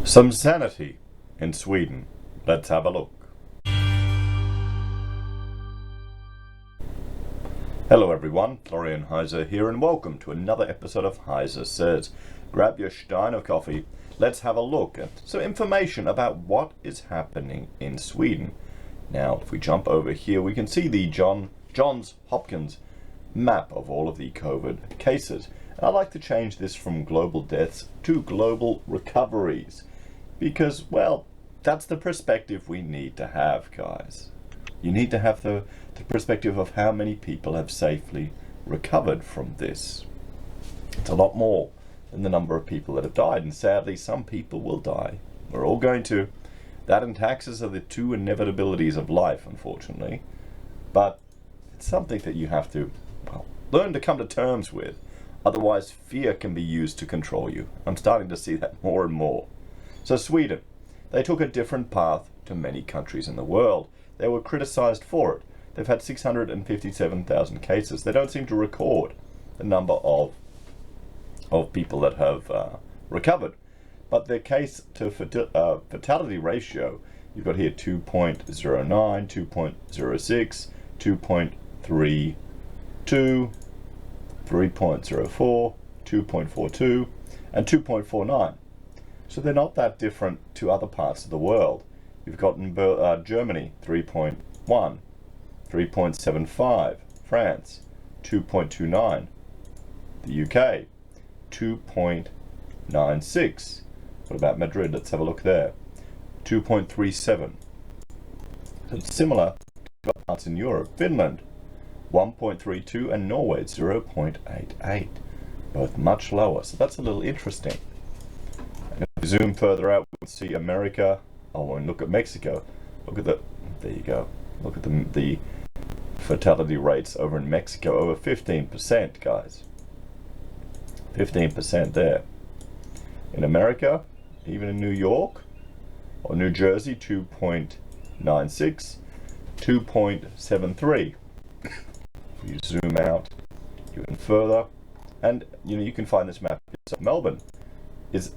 Some sanity in Sweden. Let's have a look. Hello everyone, Florian.heise here, and welcome to another episode of HeiseSays. Grab your stein of coffee. Let's have a look at some information about what is happening in Sweden. Now, if we jump over here, we can see the Johns Hopkins map of all of the COVID cases. And I'd like to change this from global deaths to global recoveries. Because, well, that's the perspective we need to have, guys. You need to have the perspective of how many people have safely recovered from this. It's a lot more than the number of people that have died, and sadly some people will die. We're all going to. That and taxes are the two inevitabilities of life, unfortunately. But it's something that you have to, well, learn to come to terms with. Otherwise fear can be used to control you. I'm starting to see that more and more. So Sweden, they took a different path to many countries in the world. They were criticized for it. They've had 657,000 cases. They don't seem to record the number of people that have recovered. But their case to fatality ratio, you've got here 2.09, 2.06, 2.32, 3.04, 2.42, and 2.49. So they're not that different to other parts of the world. You've got in Germany 3.1, 3.75, France 2.29, the UK 2.96. What about Madrid? Let's have a look there. 2.37. So it's similar to other parts in Europe. Finland 1.32 and Norway 0.88. Both much lower. So that's a little interesting. And if we zoom further out, we can see America. Oh, and look at Mexico. Look at the, there you go. Look at the fatality rates over in Mexico, over 15%, guys. 15% there. In America, even in New York or New Jersey, 2.96, 2.73. You zoom out even further, and you can find this map. So Melbourne is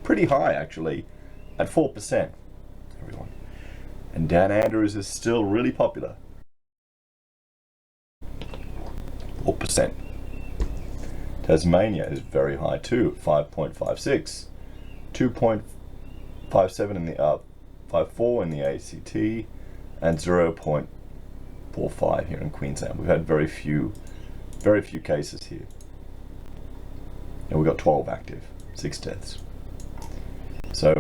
pretty high actually, at 4%. Everyone, and Dan Andrews is still really popular. 4%. Tasmania is very high too, 5.56, 2.57 in the 5.4 in the ACT, and 0.45 here in Queensland. We've had very few cases here, and we've got 12 active, 6 deaths. So,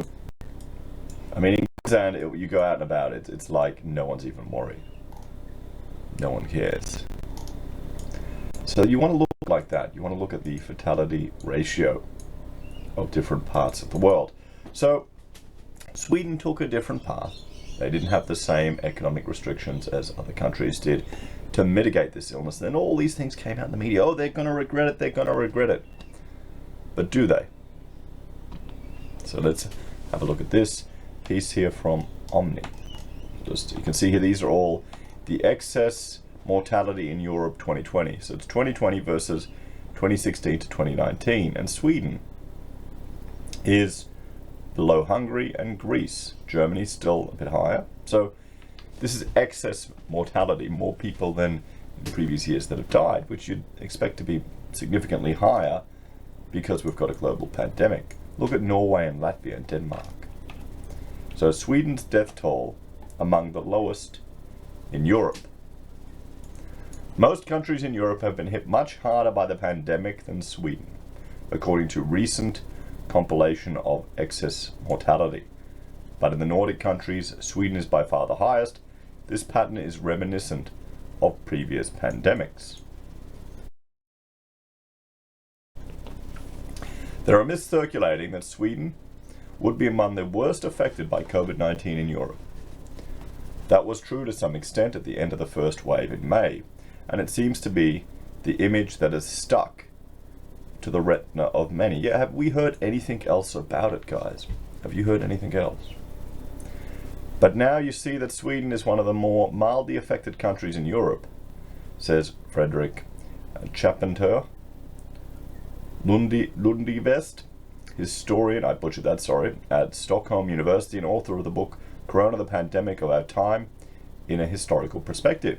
I mean, in Queensland, you go out and about, it's like no one's even worried. No one cares. So you want to look like that. You want to look at the fatality ratio of different parts of the world. So Sweden took a different path. They didn't have the same economic restrictions as other countries did to mitigate this illness. Then all these things came out in the media. Oh, they're going to regret it. They're going to regret it. But do they? So let's have a look at this piece here from Omni. You can see here, these are all the excess mortality in Europe 2020. So it's 2020 versus 2016 to 2019. And Sweden is below Hungary and Greece. Germany's still a bit higher. So this is excess mortality, more people than in previous years that have died, which you'd expect to be significantly higher because we've got a global pandemic. Look at Norway and Latvia and Denmark. So Sweden's death toll among the lowest in Europe. Most countries in Europe have been hit much harder by the pandemic than Sweden, according to recent compilation of excess mortality. But in the Nordic countries, Sweden is by far the highest. This pattern is reminiscent of previous pandemics. There are myths circulating that Sweden would be among the worst affected by COVID-19 in Europe. That was true to some extent at the end of the first wave in May, and it seems to be the image that is stuck to the retina of many. Yeah, have we heard anything else about it, guys? Have you heard anything else? But now you see that Sweden is one of the more mildly affected countries in Europe, says Fredrik Chapenter, Lundivest, historian, I butchered that, sorry, at Stockholm University and author of the book Corona, the Pandemic of Our Time in a Historical Perspective.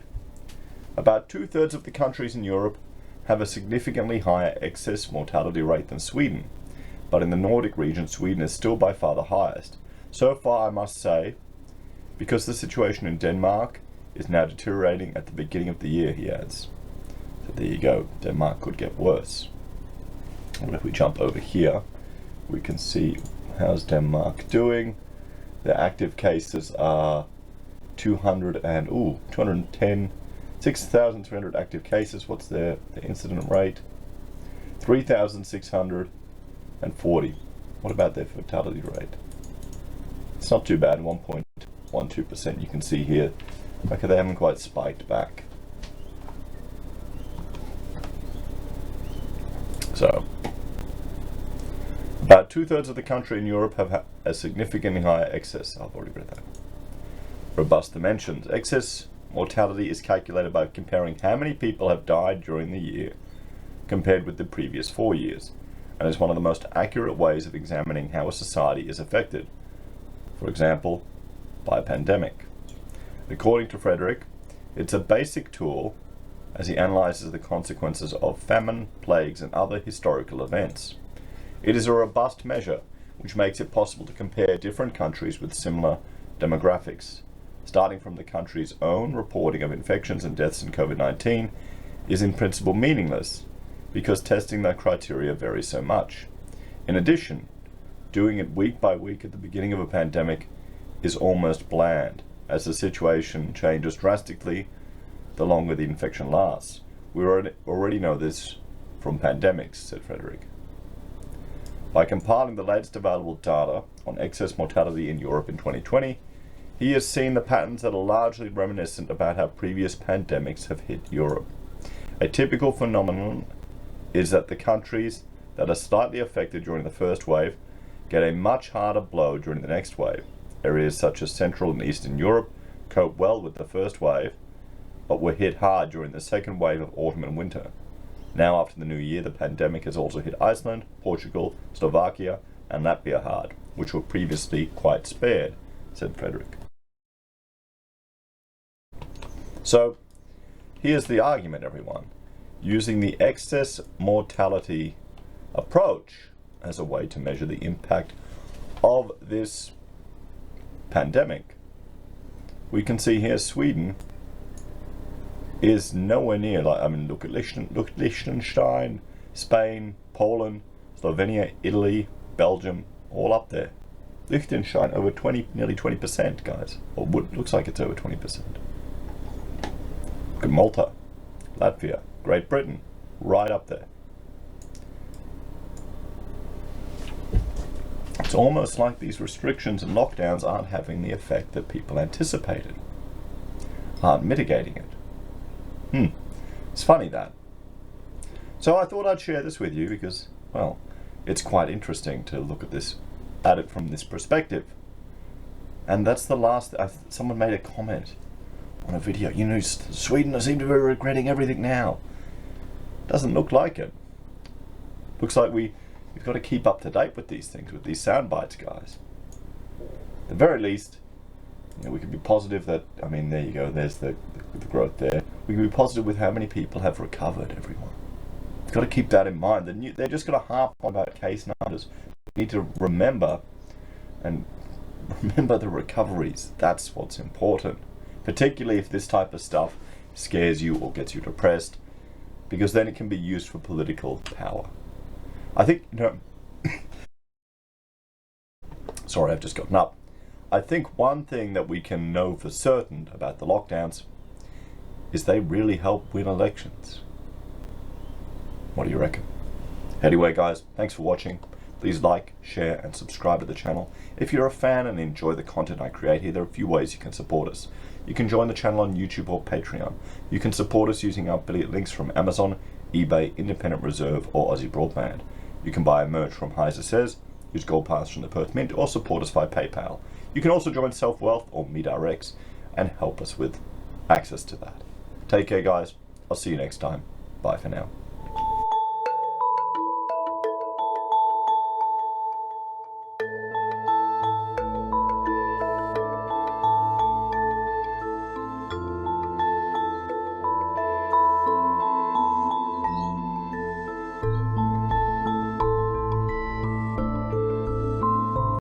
About 2/3 of the countries in Europe have a significantly higher excess mortality rate than Sweden, but in the Nordic region, Sweden is still by far the highest. So far, I must say, because the situation in Denmark is now deteriorating at the beginning of the year, he adds. So there you go, Denmark could get worse. And if we jump over here, we can see how's Denmark doing. Their active cases are 210, 6,300 active cases. What's their incident rate? 3,640. What about their fatality rate? It's not too bad, 1.12%. You can see here, okay, they haven't quite spiked back. So, about 2/3 of the country in Europe have a significantly higher excess. I've already read that. Robust dimensions. Excess mortality is calculated by comparing how many people have died during the year compared with the previous 4 years, and is one of the most accurate ways of examining how a society is affected, for example, by a pandemic. According to Frederick, it's a basic tool as he analyzes the consequences of famine, plagues, and other historical events. It is a robust measure which makes it possible to compare different countries with similar demographics. Starting from the country's own reporting of infections and deaths in COVID-19 is in principle meaningless because testing that criteria varies so much. In addition, doing it week by week at the beginning of a pandemic is almost bland, as the situation changes drastically the longer the infection lasts. We already know this from pandemics, said Frederick. By compiling the latest available data on excess mortality in Europe in 2020, he has seen the patterns that are largely reminiscent about how previous pandemics have hit Europe. A typical phenomenon is that the countries that are slightly affected during the first wave get a much harder blow during the next wave. Areas such as Central and Eastern Europe cope well with the first wave, but were hit hard during the second wave of autumn and winter. Now, after the new year, the pandemic has also hit Iceland, Portugal, Slovakia, and Latvia hard, which were previously quite spared, said Frederick. So, here's the argument, everyone. Using the excess mortality approach as a way to measure the impact of this pandemic, we can see here Sweden is nowhere near, look at Liechtenstein, Spain, Poland, Slovenia, Italy, Belgium, all up there. Liechtenstein over nearly 20%, guys. Or looks like it's over 20%. Look at Malta, Latvia, Great Britain, right up there. It's almost like these restrictions and lockdowns aren't having the effect that people anticipated, aren't mitigating it. It's funny that. So I thought I'd share this with you because, well, it's quite interesting to look at it from this perspective. And that's the last, someone made a comment on a video, you know, Sweden seem to be regretting everything now. Doesn't look like it. Looks like we've got to keep up to date with these things, with these sound bites, guys. At the very least, you know, we can be positive that, I mean, there you go, there's the growth there. We can be positive with how many people have recovered, everyone. We've got to keep that in mind. They're just going to harp on about case numbers. We need to remember the recoveries. That's what's important. Particularly if this type of stuff scares you or gets you depressed, because then it can be used for political power. I think, you know, sorry, I've just gotten up. I think one thing that we can know for certain about the lockdowns is they really help win elections. What do you reckon? Anyway, guys, thanks for watching. Please like, share, and subscribe to the channel. If you're a fan and enjoy the content I create here, there are a few ways you can support us. You can join the channel on YouTube or Patreon. You can support us using our affiliate links from Amazon, eBay, Independent Reserve, or AussieBroadband. You can buy merch from HeiseSays, use Gold Pass from the Perth Mint, or support us via PayPal. You can also join SelfWealth or MeetRx and help us with access to that. Take care, guys. I'll see you next time. Bye for now.